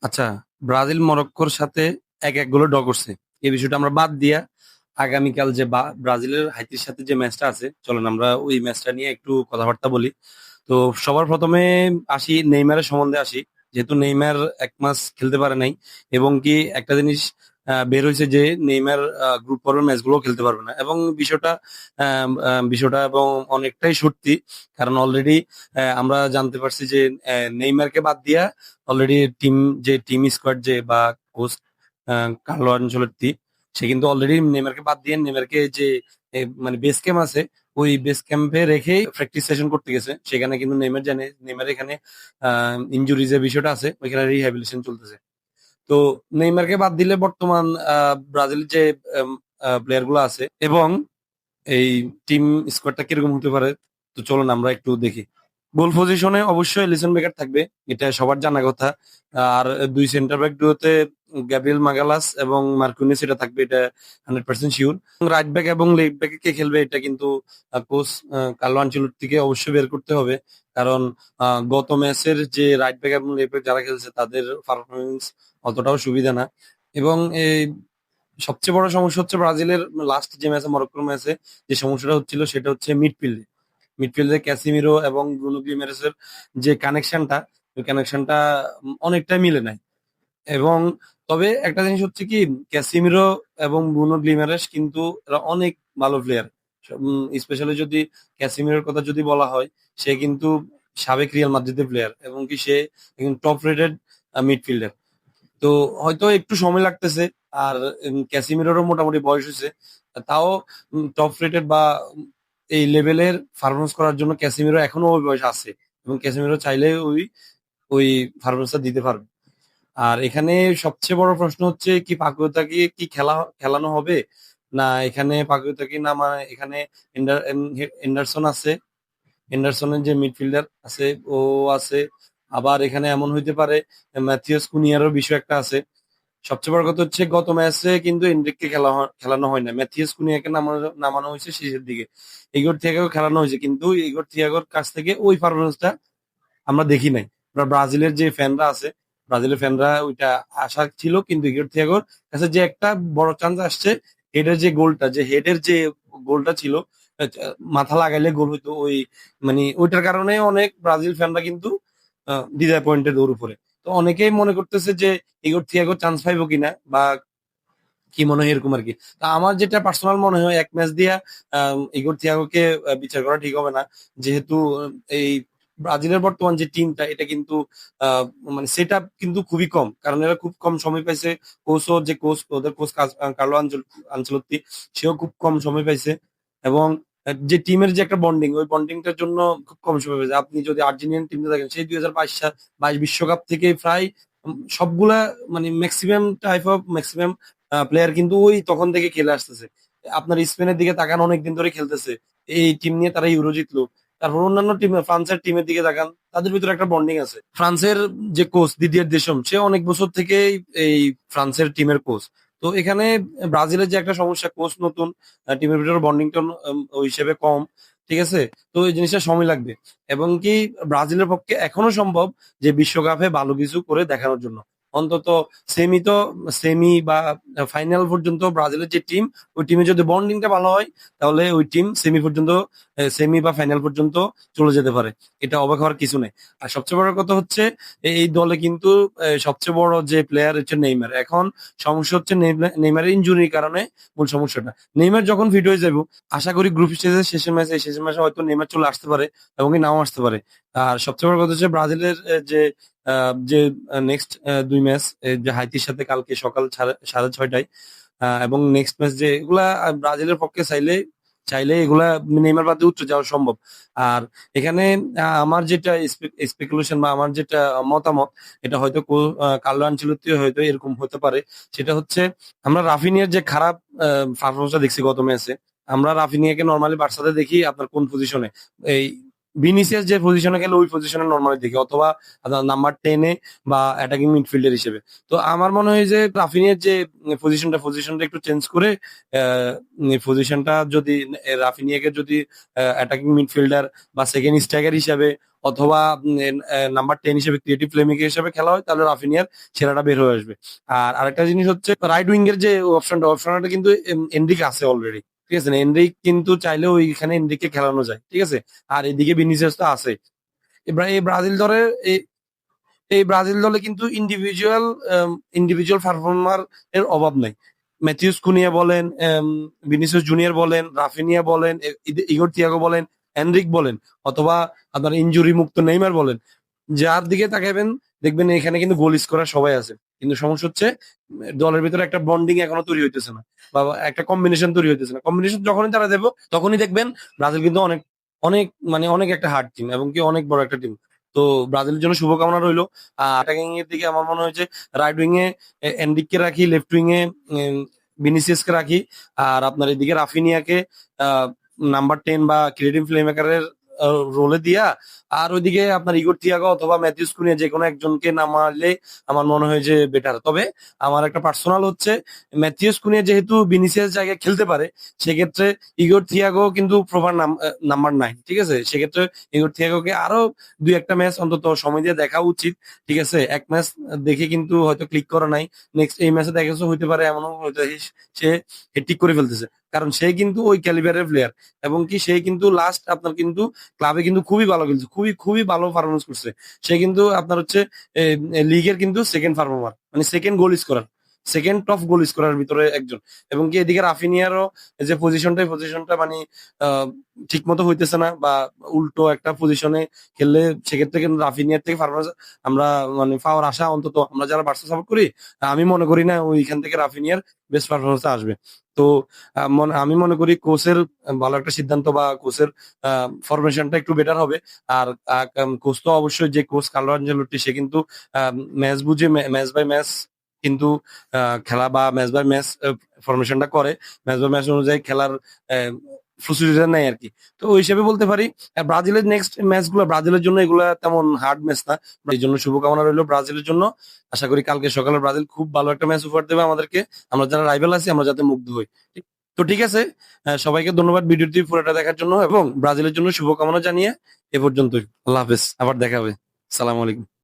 আচ্ছা, ব্রাজিল মরক্কোর সাথে 1-1 গোলে ড্র করছে। এই বিষয়টা আমরা বাদ দিয়া আগামীকাল যে ব্রাজিলের হাইতির সাথে যে ম্যাচটা আছে, চলেন আমরা ওই ম্যাচটা নিয়ে একটু কথাবার্তা বলি। তো সবার প্রথমে আসি নেইমারের সম্বন্ধে আসি। যেহেতু নেইমার 1 মাস খেলতে পারে নাই, এবং কি একটা জিনিস বের হয়েছে যে নেইমার গ্রুপ পর্বের ম্যাচগুলো খেলতে পারবে না, এবং বিষয়টা এবং অনেকটাই সত্যি। কারণ অলরেডি আমরা জানতে পারছি যে নেইমারকে বাদ দিয়া অলরেডি টিম স্কোয়াড যে বা কোচ কার্লো আনচেলত্তি, সে কিন্তু অলরেডি নেইমারকে বাদ দিয়ে নেইমারকে যে মানে বেস ক্যাম্প আছে, ওই বেস ক্যাম্পে রেখেই প্র্যাকটিস সেশন করতে গেছে। সেখানে কিন্তু নেইমার জানে নেইমার এখানে ইনজুরি যে বিষয়টা আছে ওইখানে রিহ্যাবিলিটেশন চলতেছে। তো নেইমারকে বাদ দিলে বর্তমান ব্রাজিলের যে প্লেয়ার গুলো আছে এবং এই টিম স্কোয়াডটা কিরকম হতে পারে, তো চলুন আমরা একটু দেখি। গোল পজিশনে অবশ্যই এলিসন বেকার থাকবে, এটা সবার জানা কথা। আর দুই সেন্টার ব্যাক ডুওতে গ্যাব্রিয়েল মাগালাস এবং মার্কুনিস এটা থাকবে, এটা 100% শিওর। রাইট ব্যাক এবং লেফট ব্যাকে কে খেলবে এটা কিন্তু কোচ কার্লো আনচেলত্তিকে অবশ্যই বের করতে হবে। কারণ গত ম্যাচের যে রাইট ব্যাক এবং লেফট ব্যাক যারা খেলছে তাদের পারফরমেন্স অতটাও সুবিধা না। এবং এই সবচেয়ে বড় সমস্যা হচ্ছে ব্রাজিলের লাস্ট যে ম্যাচে মরক্কোর ম্যাচে যে সমস্যাটা হচ্ছিল সেটা হচ্ছে মিডফিল্ডে ক্যাসিমিরো এবং ব্রুনো গিমেরেসের যে কানেকশনটা, ওই কানেকশনটা অনেকটাই মিলে নাই। এবং তবে একটা জিনিস হচ্ছে কি, ক্যাসিমিরো এবং ব্রুনো গিমেরেস কিন্তু এরা অনেক ভালো প্লেয়ার। স্পেশালি যদি ক্যাসিমিরোর কথা যদি বলা হয়, সে কিন্তু সাবেক রিয়াল মাদ্রিদের প্লেয়ার, এবং কি সে টপ রেটেড মিডফিল্ডার। তো হয়তো একটু সময় লাগতেছে। আর ক্যাসিমিরোরও মোটামুটি বয়স হয়েছে, তাও টপ রেটেড বা এই লেভেলের পারফরমেন্স করার জন্য ক্যাসিমিরো এখনো ওই বয়স আছে, এবং ক্যাসিমিরো চাইলে ওই ওই পারফরমেন্সটা দিতে পারবে। আর এখানে সবচেয়ে বড় প্রশ্ন হচ্ছে কি পাকুয়েতাকে কি খেলানো হবে না, এখানে পাকুয়েতাকে না, মানে এখানে এন্ডারসন আছে, এন্ডারসনের যে মিডফিল্ডার আছে ও আছে। আবার এখানে এমন হইতে পারে ম্যাথিয়াস কুনিয়ারও বিষয় একটা আছে। সবচেয়ে বড় কথা হচ্ছে গত ম্যাচে কিন্তু এনরিককে খেলানো হয় না, ম্যাথিয়াস কুনিয়াকে নামানো হয়েছে শেষের দিকে। ইগোর থিয়াগো খেলানো হয়েছে, কিন্তু ইগোর থিয়াগোর কাছ থেকে ওই পারফরমেন্সটা আমরা দেখি নাই। ব্রাজিলের যে ফ্যানরা আছে, ব্রাজিলের ফ্যানরা ওইটা আশা ছিল, কিন্তু ইগোর থিয়াগোর কাছে যে একটা বড় চান্স আসছে, হেডের যে গোলটা ছিল, মাথা লাগাইলে গোল হইতো ওই, মানে ওইটার কারণে অনেক ব্রাজিল ফ্যানরা কিন্তু ডিসঅ্যাপয়েন্টেড ওর উপরে। তো অনেকেই মনে করতেছে যে ইগোর থিয়াগো চান্স পাইবো কিনা, বা কি মনে হয় এরকম আর কি। তা আমার যেটা পার্সোনাল মনে হয়, 1 ম্যাচ দিয়া ইগোর থিয়াগোকে বিচার করা ঠিক হবে না। যেহেতু এই ব্রাজিলের বর্তমান যে টিমটা, এটা কিন্তু আহ, মানে সেট আপ কিন্তু খুবই কম, কারণ এরা খুব কম সময় পাইছে। ওদের কোচ কার্লো আনচেলত্তি, সেও খুব কম সময় পাইছে। এবং যে টিমের যে একটা বন্ডিং, ওই বন্ডিংটার জন্য খুব কম সময় পাইছে। আপনি যদি আর্জেন্টিনান টিমটা দেখেন, সেই 2022 বিশ্বকাপ থেকে প্রায় সবগুলা, মানে ম্যাক্সিমাম প্লেয়ার কিন্তু ওই তখন থেকে খেলে আসতেছে। আপনার স্পেনের দিকে তাকান, অনেকদিন ধরে খেলতেছে, এই টিম নিয়ে তারা ইউরো জিতলো। তারপর অন্যান্য টিম, ফ্রান্সের টিমের দিকে তাকান, তাদের ভিতরে একটা বন্ডিং আছে। ফ্রান্সের যে কোচ দিদিয়ের দেশম, সে অনেক বছর থেকে এই ফ্রান্সের টিমের কোচ। তো এখানে ব্রাজিলের যে একটা সমস্যা, কোচ নতুন, টিমের ভিতরে বন্ডিংটা ওই হিসেবে কম। ঠিক আছে, তো এই জিনিসটা সময় লাগবে। এবং কি ব্রাজিলের পক্ষে এখনো সম্ভব যে বিশ্বকাপে ভালো কিছু করে দেখানোর জন্য, অন্তত তো সেমি বা ফাইনাল পর্যন্ত ব্রাজিলের যে টিম, ওই টিমে যদি বন্ডিংটা ভালো হয়, তাহলে ওই টিম সেমি বা ফাইনাল পর্যন্ত চলে যেতে পারে। এটা অবাক হওয়ার কিছু নেই। আর সবচেয়ে বড় কথা হচ্ছে এই দলে কিন্তু সবচেয়ে বড় যে প্লেয়ার হচ্ছে নেইমার। এখন সমস্যা হচ্ছে নেইমারের ইনজুরির কারণে মূল সমস্যাটা। নেইমার যখন ফিট হয়ে যাবো, আশা করি গ্রুপ স্টেজের শেষের ম্যাচে হয়তো নেইমার চলে আসতে পারে, এবং কি নাও আসতে পারে। আর সবচেয়ে বড় কথা হচ্ছে ব্রাজিলের যে নেক্সট 2 ম্যাচ, যে হাইতির সাথে কালকে সকাল 6:30, এবং নেক্সট ম্যাচ যে এগুলা ব্রাজিলের পক্ষে চাইলে চাইলে এগুলা নেইমার বাদে উঠে যাওয়া সম্ভব। আর এখানে আমার যেটা স্পেকুলেশন বা আমার যেটা মতামত, এটা হয়তো কার্লো আনচেলত্তি হয়তো এরকম হতে পারে। সেটা হচ্ছে, আমরা রাফিনিয়ার যে খারাপ পারফরমেন্সটা দেখছি গত ম্যাচে, আমরা রাফিনিয়াকে নর্মালি বার্সাতে দেখি আপনার কোন পজিশনে, এই ভিনিসিয়াস যে পজিশনে গেলে ওই পজিশনে নর্মালি দেখি, অথবা নাম্বার 10-এ বা অ্যাটাকিং মিডফিল্ডার হিসেবে। তো আমার মনে হয় যে রাফিনিয়ার যে পজিশনটা একটু চেঞ্জ করে পজিশনটা যদি রাফিনিয়াকে যদি অ্যাটাকিং মিডফিল্ডার বা সেকেন্ড স্ট্রাইকার হিসাবে, অথবা নাম্বার 10 হিসেবে ক্রিয়েটিভ প্লেমেকার হিসেবে খেলা হয়, তাহলে রাফিনিয়ার ছেলেটা বের হয়ে আসবে। আর আরেকটা জিনিস হচ্ছে রাইট উইং এর যে অপশনটা কিন্তু এনরিক আছে অলরেডি। ঠিক আছে, এনরিক কিন্তু চাইলে ওইখানে এনরিককে খেলানো যায়। ঠিক আছে, আর এদিকে ভিনিসিয়াস তো আছে। এই ব্রাজিল দলের এই ব্রাজিল দলে কিন্তু ইন্ডিভিজুয়াল পারফর্মার এর অভাব নাই। ম্যাথিউস কুনিয়া বলেন, ভিনিসিয়াস জুনিয়র বলেন, রাফিনিয়া বলেন, ইগোর থিয়াগো বলেন, এনরিক বলেন, অথবা আপনার ইনজুরি মুক্ত নেইমার বলেন, যার দিকে তাকাবেন দেখবেন এখানে কিন্তু গোল স্কোরার সবাই আছে। কিন্তু সমস্যা হচ্ছে দলের ভিতরে একটা বন্ডিং এখনো তৈরি হইতেছে না, বা একটা কম্বিনেশন তৈরি হইতেছে না। কম্বিনেশন যখনই তারা দেবো তখনই দেখবেন ব্রাজিল কিন্তু অনেক অনেক মানে অনেক একটা হার্ড টিম, এবং কি অনেক বড় একটা টিম। তো ব্রাজিলের জন্য শুভকামনা রইলো। অ্যাটাকিং এর দিকে আমার মনে হয়েছে রাইট উইং এ এনরিককে রাখি, লেফট উইং এ ভিনিসিয়াসকে রাখি, আর আপনার এদিকে রাফিনিয়াকে নাম্বার 10 বা ক্রিয়েটিভ প্লে মেকারের রোলে দিয়া, আর ওইদিকে আপনার ইগোর থিয়াগো অথবা ম্যাথিউস কুনিয়া যে কোনো একজনকে নামালে আমার মনে হয় যে বেটার। তবে আমার একটা পার্সোনাল হচ্ছে, ম্যাথিউস কুনিয়া যেহেতু ভিনিসিয়াস জায়গায় খেলতে পারে, সেক্ষেত্রে ইগোর থিয়াগো কিন্তু প্রপার নাম্বার 9। ঠিক আছে, সেক্ষেত্রে ইগোর থিয়াগোকে আরো দুই একটা ম্যাচ অন্তত সময় দিয়ে দেখা উচিত। ঠিক আছে, এক ম্যাচ দেখে কিন্তু হয়তো ক্লিক করা নাই, নেক্সট এই ম্যাচে দেখা যাচ্ছে হইতে পারে এমনও হয়তো সে হেট্রিক করে ফেলতেছে, কারণ সে কিন্তু ওই ক্যালিবারের প্লেয়ার। এবং কি সে কিন্তু লাস্ট আপনার কিন্তু ক্লাবে কিন্তু খুবই ভালো খেলছে, খুবই খুবই ভালো পারফরমেন্স করছে। সে কিন্তু আপনার হচ্ছে লিগের কিন্তু সেকেন্ড পারফর্মার, মানে second goal scorer, second top goal scorer ভিতরে একজন। এবং কি এদিকে রাফিনিয়ারও যে পজিশনটা মানে ঠিক মতো হইতেছে না, বা উল্টো একটা পজিশনে খেললে সেক্ষেত্রে কিন্তু রাফিনিয়ার থেকে পারফরমেন্স আমরা মানে পাওয়ার আশা, অন্তত আমরা যারা বার্সা সাপোর্ট করি, আমি মনে করি না ওইখান থেকে রাফিনিয়ার বেস্ট পারফরমেন্স আসবে। তো আমি মনে করি কোচের ভালো একটা সিদ্ধান্ত, বা কোচের ফরমেশনটা একটু বেটার হবে। আর কোচ তো অবশ্যই, যে কোচ কার্লো আনচেলত্তি, সে কিন্তু ম্যাচ বুঝে ম্যাচ বাই ম্যাচ কিন্তু খেলা বা ম্যাচ বাই ম্যাচ ফরমেশনটা করে, ম্যাচ বাই ম্যাচ অনুযায়ী খেলার প্রসিডিউর নেয় আর কি। তো ওই হিসেবে বলতে পারি ব্রাজিলের নেক্সট ম্যাচ গুলো ব্রাজিলের জন্য এগুলা তেমন হার্ড ম্যাচ না। এই জন্য শুভকামনা রইলো ব্রাজিলের জন্য। আশা করি কালকে সকালে ব্রাজিল খুব ভালো একটা ম্যাচ উপহার দেবে আমাদেরকে। আমরা যারা রাইভাল আছি আমরা যাতে মুগ্ধ হই। তো ঠিক আছে, সবাইকে ধন্যবাদ ভিডিওটি পুরোটা দেখার জন্য, এবং ব্রাজিলের জন্য শুভকামনা জানিয়ে এ পর্যন্তই। আল্লাহ হাফেজ, আবার দেখা হবে। সালাম আলাইকুম।